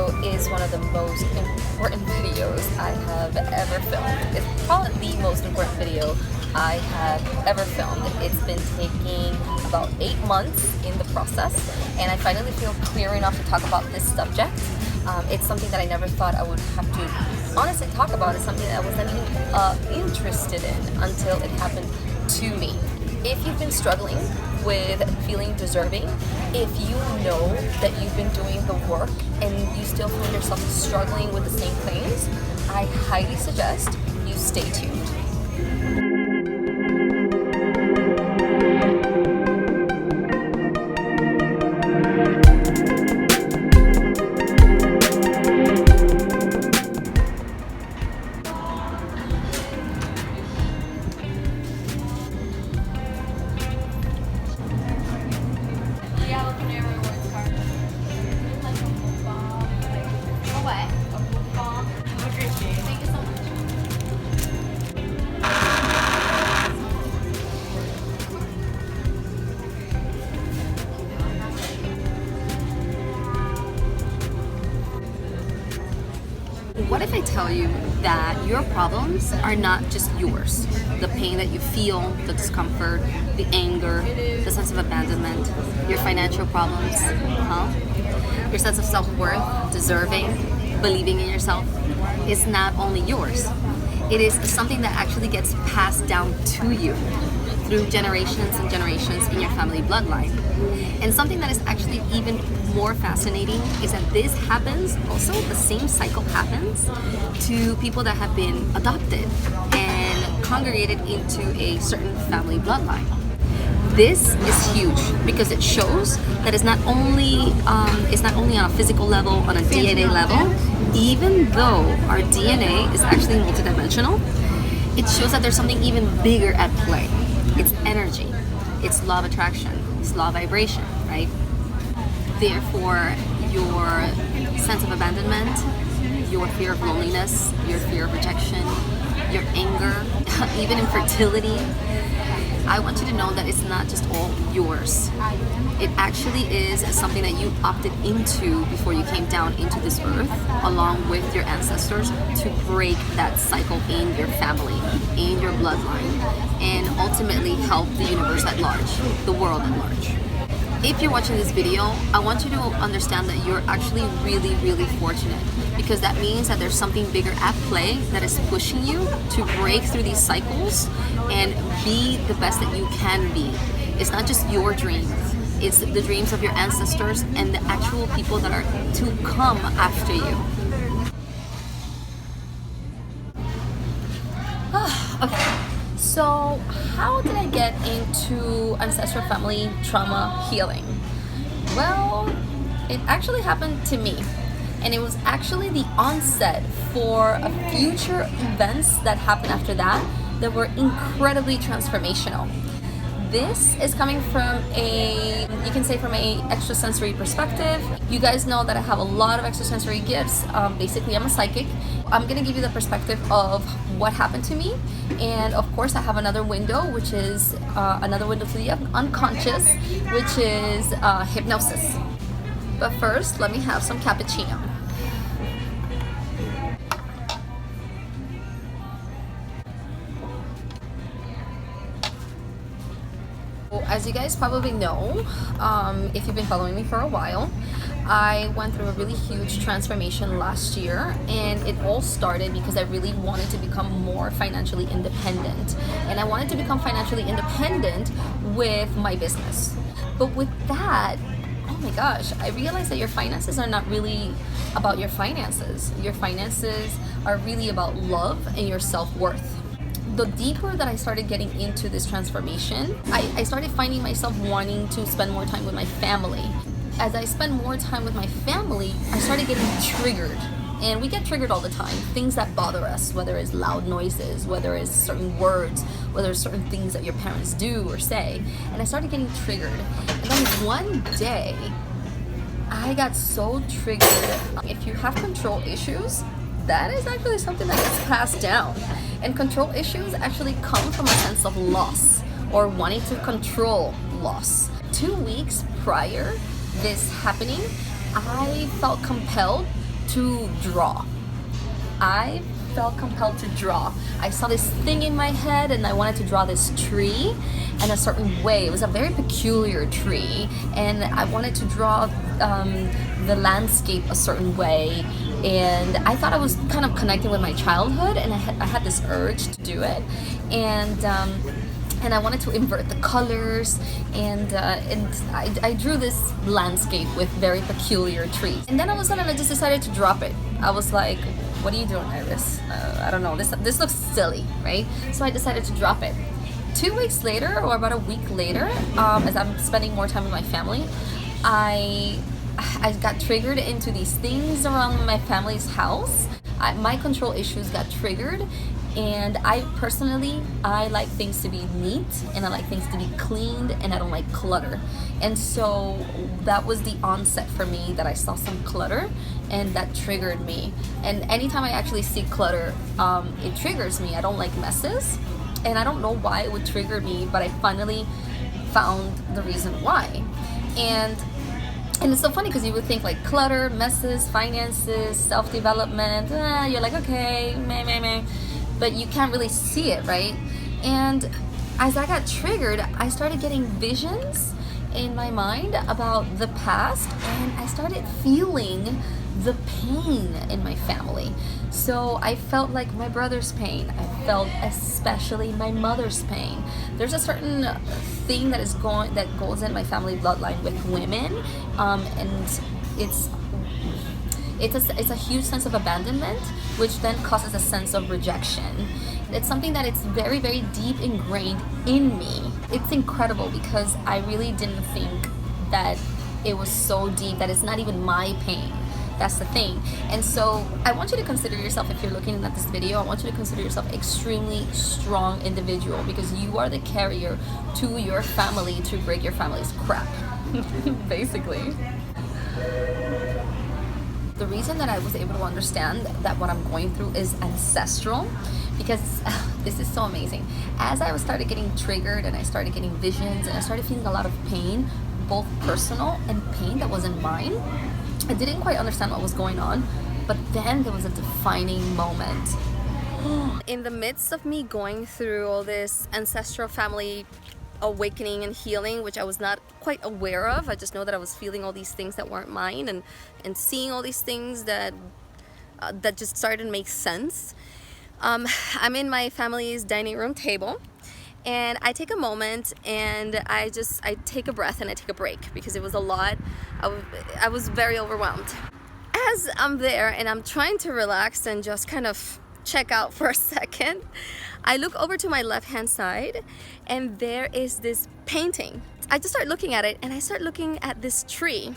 video is one of the most important videos I have ever filmed. It's probably the most important video I have ever filmed. It's been taking about 8 months in the process, and I finally feel clear enough to talk about this subject. It's something that I never thought I would have to honestly talk about. It's something that I wasn't even interested in until it happened to me. If you've been struggling with feeling deserving, if you know that you've been doing the work and you still find yourself struggling with the same things, I highly suggest you stay tuned. What if I tell you that your problems are not just yours? The pain that you feel, the discomfort, the anger, the sense of abandonment, your financial problems, your sense of self-worth, deserving, believing in yourself, is not only yours. It is something that actually gets passed down to you through generations and generations in your family bloodline. And something that is actually even more fascinating is that this happens, also the same cycle happens to people that have been adopted and congregated into a certain family bloodline. This is huge because it shows that it's not only on a physical level, on a DNA level. Even though our DNA is actually multidimensional, it shows that there's something even bigger at play. It's energy, it's law of attraction, it's law of vibration, right? Therefore, your sense of abandonment, your fear of loneliness, your fear of rejection, your anger, even infertility, I want you to know that it's not just all yours. It actually is something that you opted into before you came down into this earth, along with your ancestors, to break that cycle in your family, in your bloodline, and ultimately help the universe at large, the world at large. If you're watching this video, I want you to understand that you're actually really, really fortunate, because that means that there's something bigger at play that is pushing you to break through these cycles and be the best that you can be. It's not just your dreams, it's the dreams of your ancestors and the actual people that are to come after you. Okay. So how did I get into ancestral family trauma healing? Well, it actually happened to me, and it was actually the onset for a future events that happened after that were incredibly transformational. This is coming from you can say from a extrasensory perspective. You guys know that I have a lot of extrasensory gifts. Basically, I'm a psychic. I'm gonna give you the perspective of what happened to me, and of course I have another window, which is another window to the unconscious, which is hypnosis. But first, let me have some cappuccino. As you guys probably know, if you've been following me for a while, I went through a really huge transformation last year, and it all started because I really wanted to become more financially independent. And I wanted to become financially independent with my business. But with that, oh my gosh, I realized that your finances are not really about your finances. Your finances are really about love and your self-worth. The deeper that I started getting into this transformation, I started finding myself wanting to spend more time with my family. As I spend more time with my family, I started getting triggered. And we get triggered all the time. Things that bother us, whether it's loud noises, whether it's certain words, whether it's certain things that your parents do or say. And I started getting triggered. And then one day, I got so triggered. If you have control issues, that is actually something that gets passed down. And control issues actually come from a sense of loss or wanting to control loss. 2 weeks prior this happening, I felt compelled to draw. I felt compelled to draw. I saw this thing in my head and I wanted to draw this tree in a certain way. It was a very peculiar tree, and I wanted to draw the landscape a certain way, and I thought I was kind of connecting with my childhood, and I had this urge to do it, and I wanted to invert the colors, and I drew this landscape with very peculiar trees. And then all of a sudden I just decided to drop it. I was like, what are you doing, Iris? I don't know, this looks silly, right? So I decided to drop it. 2 weeks later, or about a week later, as I'm spending more time with my family, I got triggered into these things around my family's house. My control issues got triggered, and I personally like things to be neat, and I like things to be cleaned, and I don't like clutter. And so that was the onset for me, that I saw some clutter, and that triggered me. And anytime I actually see clutter, it triggers me. I don't like messes, and I don't know why it would trigger me, but I finally found the reason why. And it's so funny, because you would think like clutter, messes, finances, self-development, you're like, okay, meh. But you can't really see it, right? And as I got triggered, I started getting visions in my mind about the past, and I started feeling the pain in my family. So I felt like my brother's pain. I felt especially my mother's pain. There's a certain thing that goes in my family bloodline with women, and it's a huge sense of abandonment, which then causes a sense of rejection. It's something that it's very, very deep ingrained in me. It's incredible, because I really didn't think that it was so deep, that it's not even my pain. That's the thing. And so I want you to consider yourself, if you're looking at this video, I want you to consider yourself extremely strong individual, because you are the carrier to your family to break your family's crap, basically. The reason that I was able to understand that what I'm going through is ancestral, because this is so amazing. As I started getting triggered, and I started getting visions, and I started feeling a lot of pain, both personal and pain that wasn't mine, I didn't quite understand what was going on, but then there was a defining moment. In the midst of me going through all this ancestral family awakening and healing, which I was not quite aware of, I just know that I was feeling all these things that weren't mine, and seeing all these things that just started to make sense. I'm in my family's dining room table, and I take a moment, and I take a breath, and I take a break, because it was a lot. I was very overwhelmed. As I'm there and I'm trying to relax and just kind of check out for a second, I look over to my left hand side, and there is this painting. I just start looking at it, and I start looking at this tree,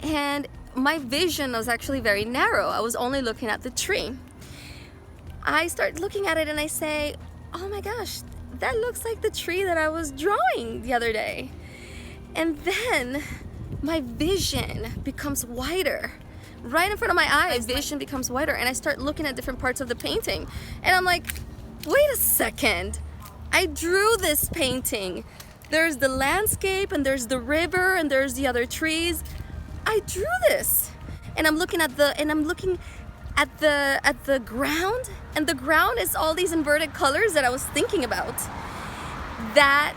and my vision was actually very narrow. I was only looking at the tree. I start looking at it, and I say, oh my gosh, that looks like the tree that I was drawing the other day. And then my vision becomes wider. Right in front of my eyes, my vision becomes wider, and I start looking at different parts of the painting. And I'm like, wait a second, I drew this painting. There's the landscape, and there's the river, and there's the other trees. I drew this. And I'm looking at the ground, and the ground is all these inverted colors that I was thinking about. That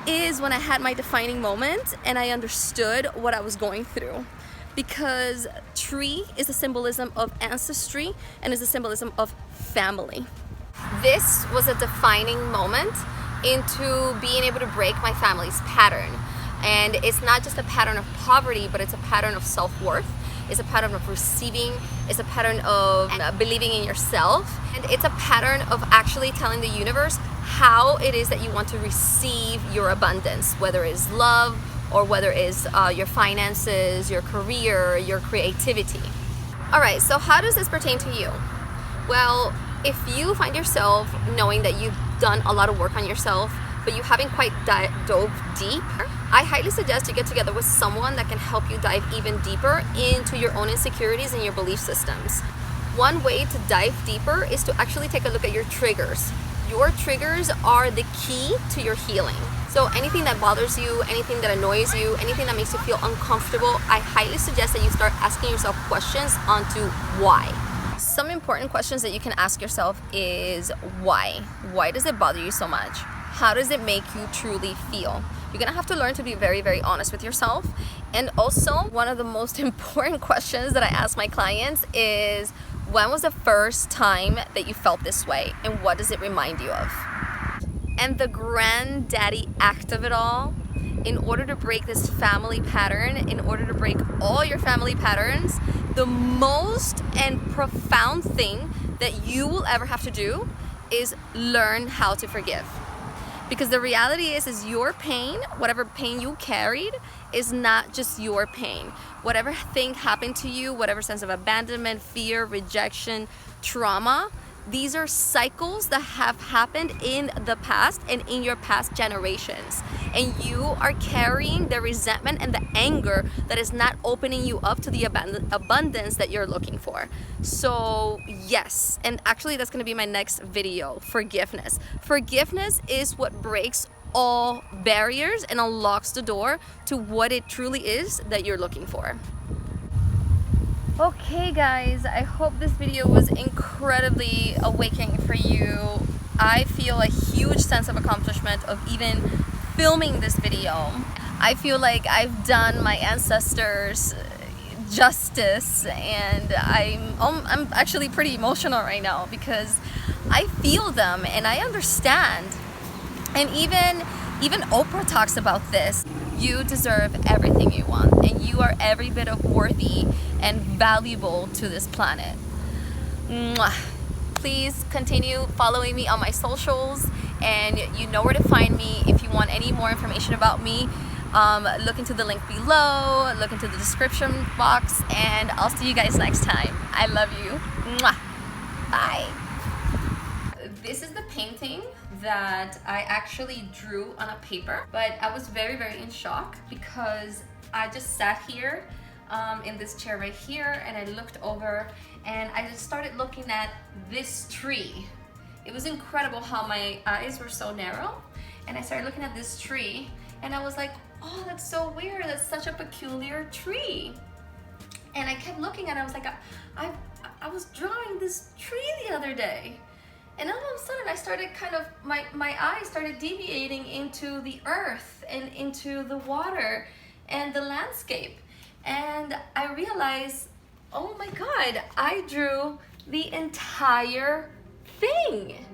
is when I had my defining moment, and I understood what I was going through, because tree is a symbolism of ancestry and is a symbolism of family. This was a defining moment into being able to break my family's pattern. And it's not just a pattern of poverty, but it's a pattern of self-worth. It's a pattern of receiving. It's a pattern of believing in yourself. And it's a pattern of actually telling the universe how it is that you want to receive your abundance, whether it's love or whether it's your finances, your career, your creativity. All right, so how does this pertain to you? Well, if you find yourself knowing that you've done a lot of work on yourself, but you haven't quite dove deep, I highly suggest you get together with someone that can help you dive even deeper into your own insecurities and your belief systems. One way to dive deeper is to actually take a look at your triggers. Your triggers are the key to your healing. So anything that bothers you, anything that annoys you, anything that makes you feel uncomfortable, I highly suggest that you start asking yourself questions onto why. Some important questions that you can ask yourself is why? Why does it bother you so much? How does it make you truly feel? You're gonna have to learn to be very, very honest with yourself. And also, one of the most important questions that I ask my clients is, when was the first time that you felt this way, and what does it remind you of? And the granddaddy act of it all, in order to break this family pattern, in order to break all your family patterns, the most and profound thing that you will ever have to do is learn how to forgive. Because the reality is your pain, whatever pain you carried, is not just your pain. Whatever thing happened to you, whatever sense of abandonment, fear, rejection, trauma, these are cycles that have happened in the past and in your past generations. And you are carrying the resentment and the anger that is not opening you up to the abundance that you're looking for. So yes, and actually that's gonna be my next video, forgiveness. Forgiveness is what breaks all barriers and unlocks the door to what it truly is that you're looking for. Okay guys, I hope this video was incredibly awakening for you. I feel a huge sense of accomplishment of even filming this video. I feel like I've done my ancestors justice, and I'm actually pretty emotional right now because I feel them and I understand. And even Oprah talks about this. You deserve everything you want, and you are every bit of worthy and valuable to this planet. Mwah. Please continue following me on my socials, and you know where to find me. If you want any more information about me, look into the link below, look into the description box, and I'll see you guys next time. I love you. Mwah. Bye. This is the painting that I actually drew on a paper, but I was very, very in shock because I just sat here in this chair right here, and I looked over and I just started looking at this tree. It was incredible how my eyes were so narrow, and I started looking at this tree and I was like, oh, that's so weird, that's such a peculiar tree. And I kept looking at it, I was like, I was drawing this tree the other day. And all of a sudden I started my eyes started deviating into the earth and into the water and the landscape. And I realized, oh my God, I drew the entire thing.